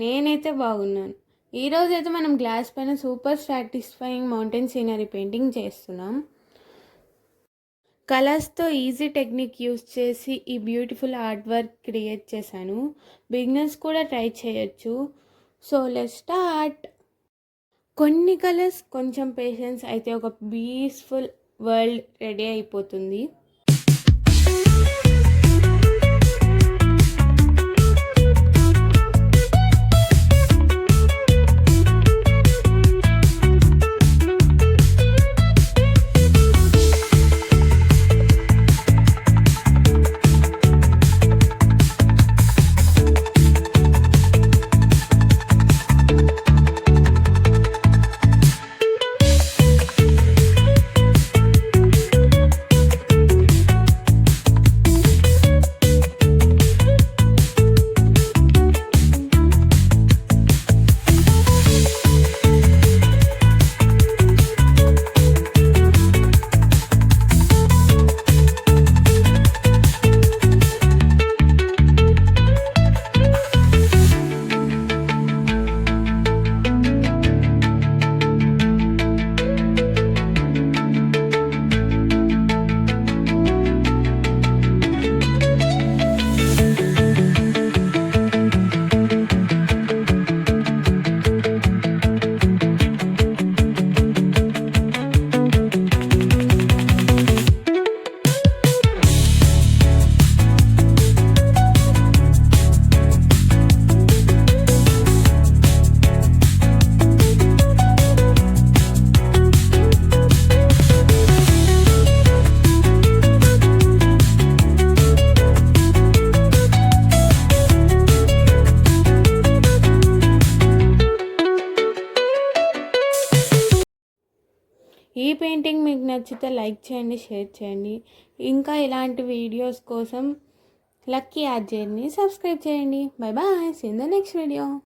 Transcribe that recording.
నేనైతే బాగున్నాను. ఈరోజైతే మనం గ్లాస్ పైన super satisfying mountain scenery painting చేస్తున్నాం. కలర్స్తో ఈజీ టెక్నిక్ యూస్ చేసి ఈ బ్యూటిఫుల్ ఆర్ట్ వర్క్ క్రియేట్ చేశాను. బిగినర్స్ కూడా ట్రై చేయొచ్చు. So let's start. కొన్ని కలర్స్, కొంచెం పేషెన్స్ అయితే ఒక పీస్ఫుల్ వరల్డ్ రెడీ అయిపోతుంది. ఈ పెయింటింగ్ మీకు నచ్చితే లైక్ చేయండి, షేర్ చేయండి. ఇంకా ఇలాంటి వీడియోస్ కోసం లక్కీ ఆర్జేని సబ్స్క్రైబ్ చేయండి. Bye bye, see in the next video.